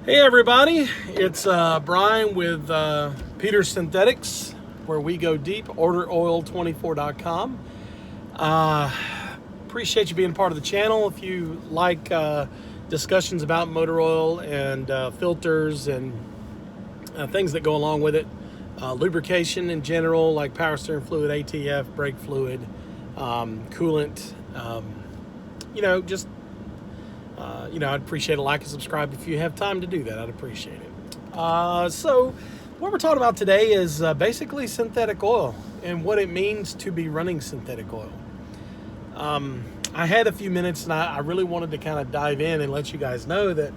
Hey everybody, it's Brian with Peters Synthetics, where we go deep, orderoil24.com. Appreciate you being part of the channel. If you like discussions about motor oil and filters and things that go along with it, lubrication in general, like power steering fluid, ATF, brake fluid, coolant, I'd appreciate a like and subscribe if you have time to do that. I'd appreciate it. So what we're talking about today is basically synthetic oil and what it means to be running synthetic oil. I had a few minutes and I really wanted to kind of dive in and let you guys know that,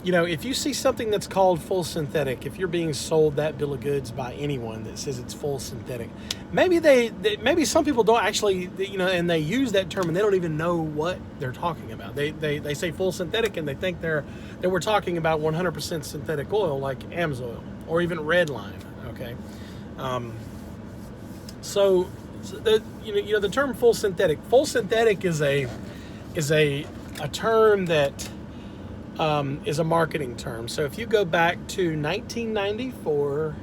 if you see something that's called full synthetic, if you're being sold that bill of goods by anyone that says it's full synthetic, maybe maybe some people don't actually, and they use that term and they don't even know what they're talking about. They say full synthetic and they think that we're talking about 100% synthetic oil like AMSOIL or even Redline. Okay, so the term full synthetic is a term that is a marketing term. So if you go back to 1994,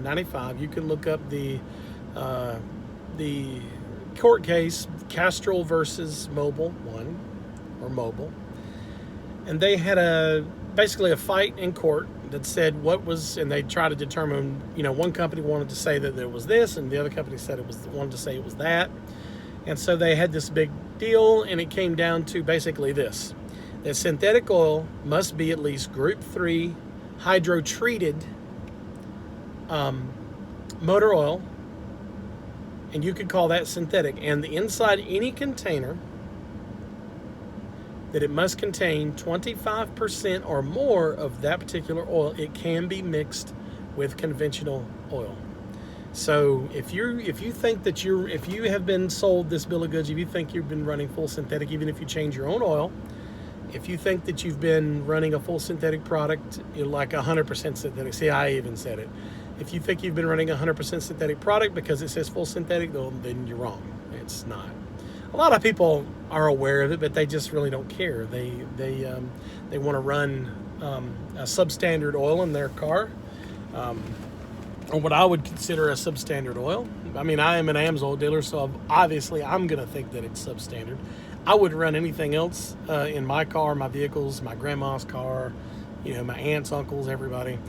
95, you can look up the court case, Castrol versus Mobil 1, or Mobil. And they had basically a fight in court that said and they tried to determine, one company wanted to say that there was this, and the other company said wanted to say it was that. And so they had this big deal, and it came down to basically this: that synthetic oil must be at least Group 3 hydro-treated motor oil, and you could call that synthetic. And inside any container, that it must contain 25% or more of that particular oil. It can be mixed with conventional oil. So if you think that if you have been sold this bill of goods, if you think you've been running full synthetic, even if you change your own oil, if you think that you've been running a full synthetic product, like 100% synthetic, see, I even said it. If you think you've been running a 100% synthetic product because it says full synthetic, then you're wrong. It's not. A lot of people are aware of it, but they just really don't care. They want to run a substandard oil in their car, or what I would consider a substandard oil. I mean, I am an AMSOIL dealer, so obviously I'm going to think that it's substandard. I wouldn't run anything else in my car, my vehicles, my grandma's car, my aunts, uncles, everybody.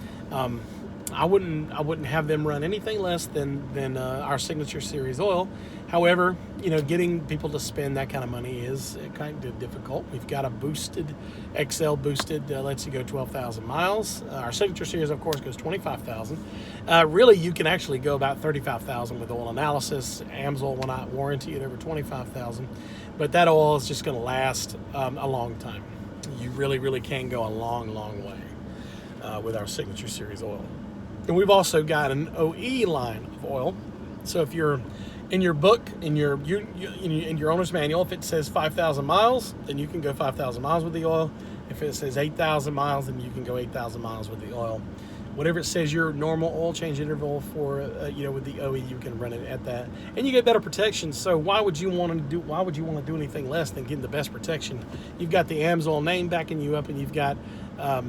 I wouldn't have them run anything less than our Signature Series oil. However, getting people to spend that kind of money is kind of difficult. We've got a boosted, XL boosted, lets you go 12,000 miles. Our Signature Series, of course, goes 25,000. Really, you can actually go about 35,000 with oil analysis. AMSOIL will not warranty it over 25,000, but that oil is just going to last a long time. You really, really can go a long, long way with our Signature Series oil. And we've also got an OE line of oil. So if you're in your book, in your owner's manual, if it says 5,000 miles, then you can go 5,000 miles with the oil. If it says 8,000 miles, then you can go 8,000 miles with the oil. Whatever it says your normal oil change interval for, with the OE, you can run it at that, and you get better protection. So why would you want to do anything less than getting the best protection? You've got the AMSOIL name backing you up, and you've got a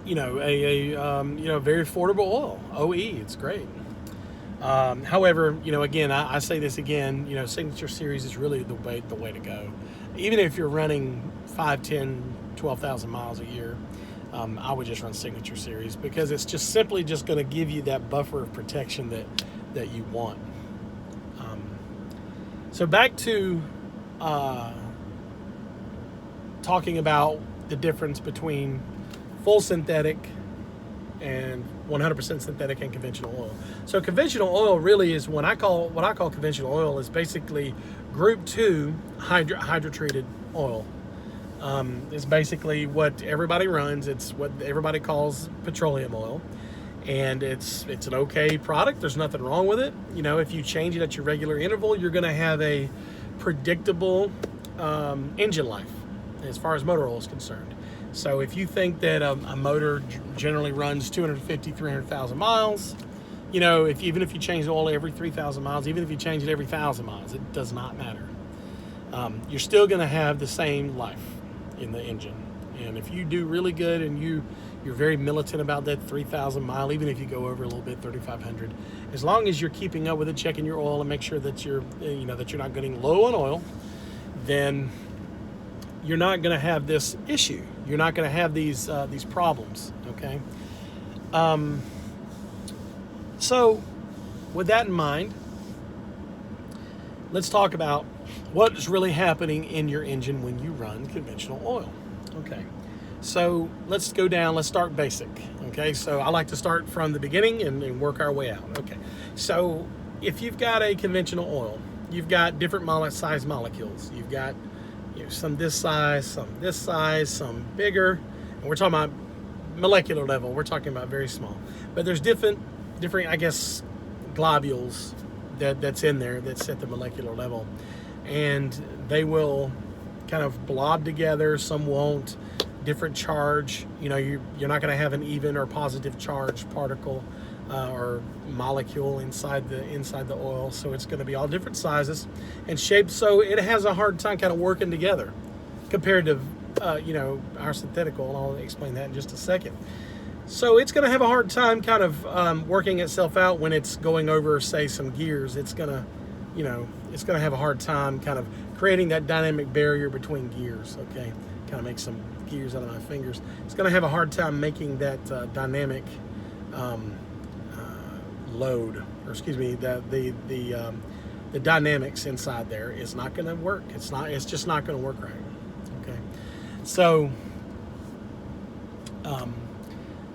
very affordable oil. OE, it's great. However, again, I say this again, Signature Series is really the way to go. Even if you're running 5, 10, 12,000 miles a year, I would just run Signature Series, because it's just simply just going to give you that buffer of protection that you want. So back to talking about the difference between full synthetic and 100% synthetic and conventional oil. So conventional oil really is what I call conventional oil is basically Group 2 hydro-treated oil. It's basically what everybody runs. It's what everybody calls petroleum oil, and it's an okay product. There's nothing wrong with it. If you change it at your regular interval, you're going to have a predictable engine life as far as motor oil is concerned. So if you think that a motor generally runs 250, 300,000 miles, even if you change the oil every 3,000 miles, even if you change it every 1,000 miles, it does not matter. You're still going to have the same life in the engine. And if you do really good and you're very militant about that 3,000 mile, even if you go over a little bit, 3,500, as long as you're keeping up with it, checking your oil and make sure that you're not getting low on oil, then you're not going to have this issue. You're not going to have these problems. Okay. So with that in mind, let's talk about what is really happening in your engine when you run conventional oil. Okay. So let's go down. Let's start basic. Okay. So I like to start from the beginning and work our way out. Okay. So if you've got a conventional oil, you've got different size molecules. You've got some this size, some bigger. And we're talking about molecular level. We're talking about very small. But there's different, I guess, globules that's in there that's at the molecular level. And they will kind of blob together. Some won't. Different charge. You're not going to have an even or positive charge particle or molecule inside the oil. So it's going to be all different sizes and shapes. So it has a hard time kind of working together compared to our synthetic oil. I'll explain that in just a second. So it's going to have a hard time kind of working itself out when it's going over, say, some gears. It's going to have a hard time kind of creating that dynamic barrier between gears. Okay, kind of make some gears out of my fingers. It's going to have a hard time making that dynamic load, or excuse me, the dynamics inside there is not going to work. It's just not going to work right. Okay, so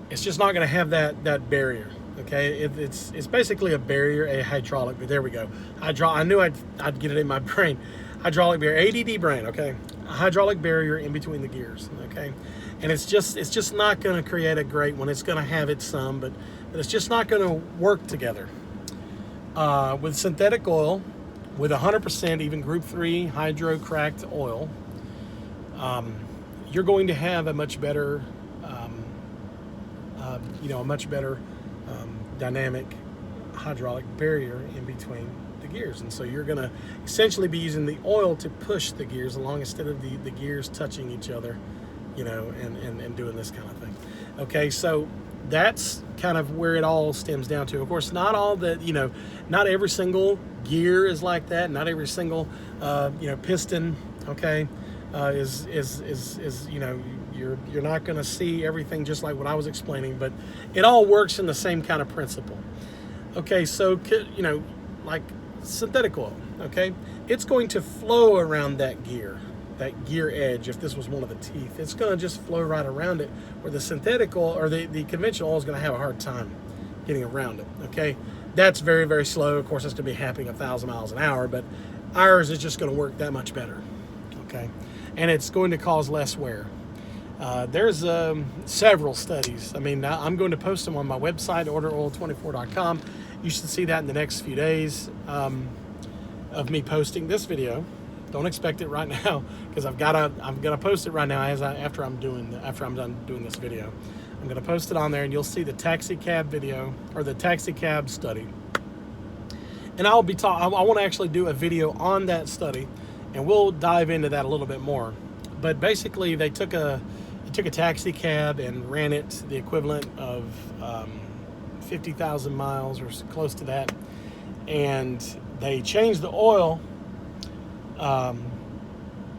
it's just not going to have that barrier. Okay, it's basically a barrier, a hydraulic. There we go. I knew I'd get it in my brain. Hydraulic barrier, ADD brain. Okay, a hydraulic barrier in between the gears. Okay, and it's just not going to create a great one. It's going to have its some, but it's just not going to work together. With synthetic oil, with 100% even Group 3 hydro cracked oil, you're going to have a much better, dynamic hydraulic barrier in between the gears. And so you're going to essentially be using the oil to push the gears along instead of the gears touching each other, and doing this kind of thing. Okay, so that's kind of where it all stems down to. Of course, not every single gear is like that. Not every single, piston, okay, you're not going to see everything just like what I was explaining, but it all works in the same kind of principle. Okay, so, like synthetic oil, okay, it's going to flow around that gear edge. If this was one of the teeth, it's going to just flow right around it, where the synthetic oil or the conventional oil is going to have a hard time getting around it. Okay, that's very, very slow. Of course, it's going to be happening 1,000 miles an hour, but ours is just going to work that much better. Okay, and it's going to cause less wear. There's several studies. I mean, I'm going to post them on my website, orderoil24.com. You should see that in the next few days of me posting this video. Don't expect it right now, because I'm gonna post it right now after I'm done doing this video. I'm gonna post it on there, and you'll see the taxi cab video, or the taxi cab study. And I want to actually do a video on that study, and we'll dive into that a little bit more. But basically, they took a taxi cab and ran it the equivalent of 50,000 miles or close to that, and they changed the oil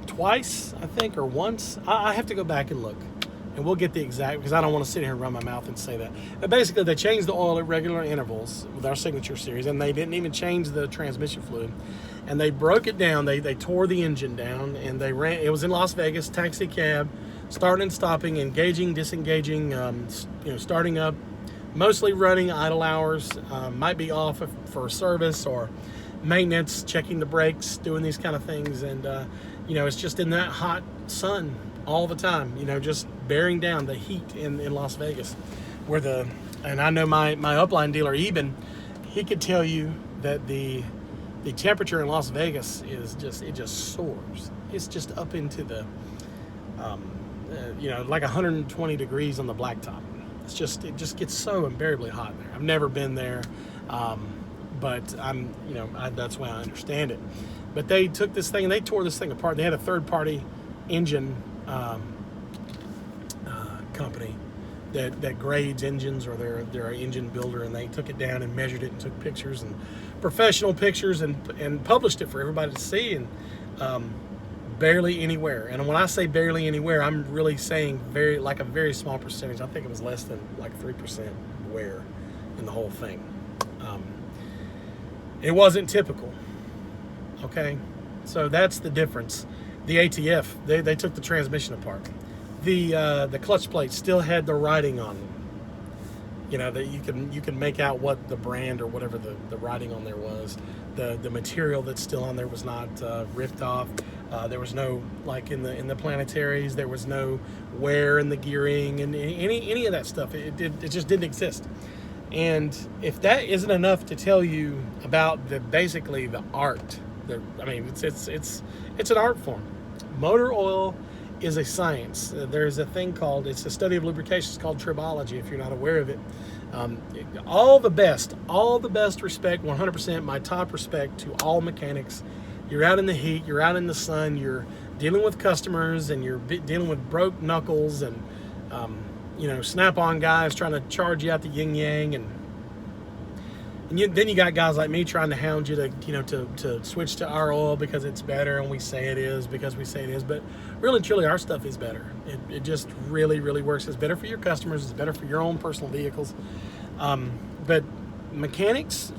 twice, I think, or once. I have to go back and look, and we'll get the exact, because I don't want to sit here and run my mouth and say that. But basically, they changed the oil at regular intervals with our Signature series, and they didn't even change the transmission fluid. And they broke it down. They tore the engine down, and they ran. It was in Las Vegas, taxi cab, starting and stopping, engaging, disengaging, starting up, mostly running idle hours, might be off for service or maintenance, checking the brakes, doing these kind of things. And it's just in that hot sun all the time, just bearing down the heat in Las Vegas, and I know my upline dealer Eben, he could tell you that the temperature in Las Vegas is just soars. It's just up into the like 120 degrees on the blacktop. It just gets so unbearably hot there. I've never been there, but that's why I understand it. But they took this thing and they tore this thing apart. They had a third-party engine company that grades engines, or they're an engine builder, and they took it down and measured it and took pictures, and professional pictures, and published it for everybody to see. And barely anywhere. And when I say barely anywhere, I'm really saying a very small percentage. I think it was less than like 3% wear in the whole thing. It wasn't typical. Okay, so that's the difference. The ATF, they took the transmission apart. The clutch plates still had the writing on them. You know, that you can make out what the brand or whatever the writing on there was. The material that's still on there was not ripped off. There was no, like in the planetaries, there was no wear in the gearing and any of that stuff. It just didn't exist. And if that isn't enough to tell you about basically the art, it's an art form. Motor oil is a science. There's a thing called, it's a study of lubrication. It's called tribology, if you're not aware of it. All the best respect, 100%, my top respect to all mechanics. You're out in the heat, you're out in the sun, you're dealing with customers, and you're dealing with broke knuckles and snap-on guys trying to charge you out the yin-yang, and then you got guys like me trying to hound you to switch to our oil because it's better, and we say it is because we say it is. But really and truly, our stuff is better. It just really, really works. It's better for your customers. It's better for your own personal vehicles. But mechanics,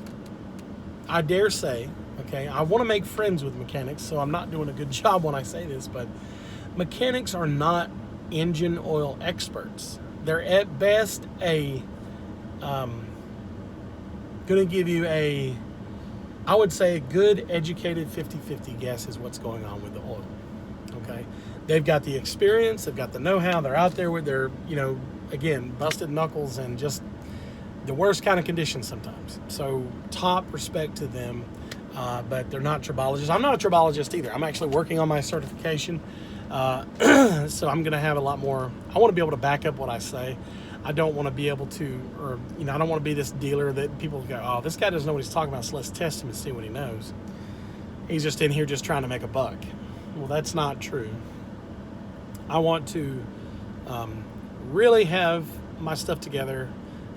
I dare say, okay, I want to make friends with mechanics, so I'm not doing a good job when I say this, but mechanics are not engine oil experts. They're at best going to give you I would say a good educated 50-50 guess is what's going on with the oil. Okay, they've got the experience, they've got the know-how, they're out there with their, again, busted knuckles and just the worst kind of conditions sometimes. So top respect to them, but they're not tribologists. I'm not a tribologist either. I'm actually working on my certification, so I'm going to have a lot more. I want to be able to back up what I say. I don't want to be able to, or, I don't want to be this dealer that people go, oh, this guy doesn't know what he's talking about, so let's test him and see what he knows. He's just in here just trying to make a buck. Well, that's not true. I want to really have my stuff together.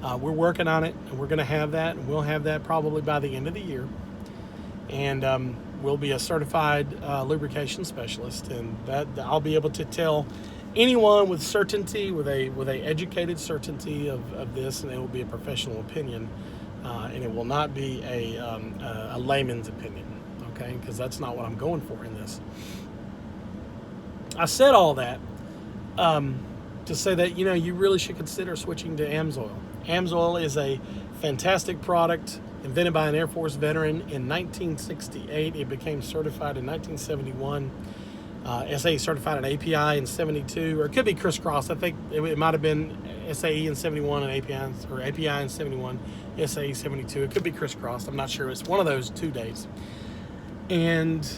We're working on it, and we're going to have that, and we'll have that probably by the end of the year. And we'll be a certified lubrication specialist, and that I'll be able to tell anyone with certainty, with a educated certainty of this, and it will be a professional opinion, and it will not be a layman's opinion, okay? Because that's not what I'm going for in this. I said all that to say that you really should consider switching to AMSOIL. AMSOIL is a fantastic product invented by an Air Force veteran in 1968. It became certified in 1971. SAE certified an API in 72, or it could be crisscross. I think it might have been SAE in 71 and API in 71, SAE 72. It could be crisscrossed. I'm not sure. It's one of those 2 days. And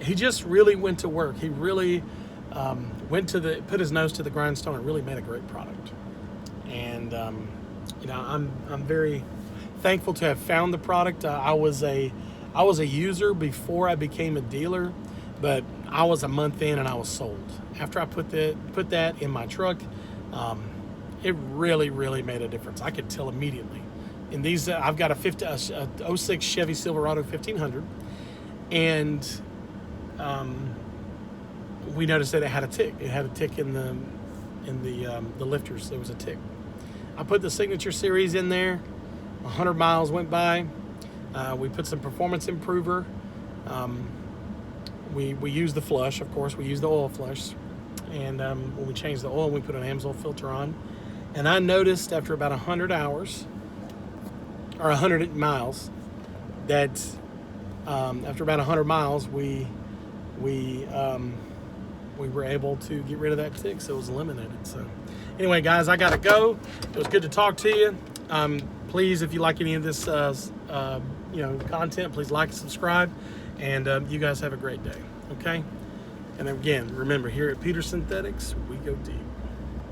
he just really went to work. He really put his nose to the grindstone and really made a great product. And I'm very thankful to have found the product. I was a user before I became a dealer, but I was a month in and I was sold. After I put that in my truck, it really, really made a difference. I could tell immediately. In these, I've got a 06 Chevy Silverado 1500, and we noticed that it had a tick. It had a tick in the lifters. There was a tick. I put the Signature Series in there. 100 miles went by. We put some performance improver. We used the flush, of course. We used the oil flush. And when we changed the oil, we put an AMSOIL filter on. And I noticed after about 100 hours, or 100 miles, that after about 100 miles, we were able to get rid of that tick, so it was eliminated. So anyway, guys, I got to go. It was good to talk to you. Please, if you like any of this content, please like and subscribe, and you guys have a great day, okay? And again, remember, here at Peters Synthetics, we go deep.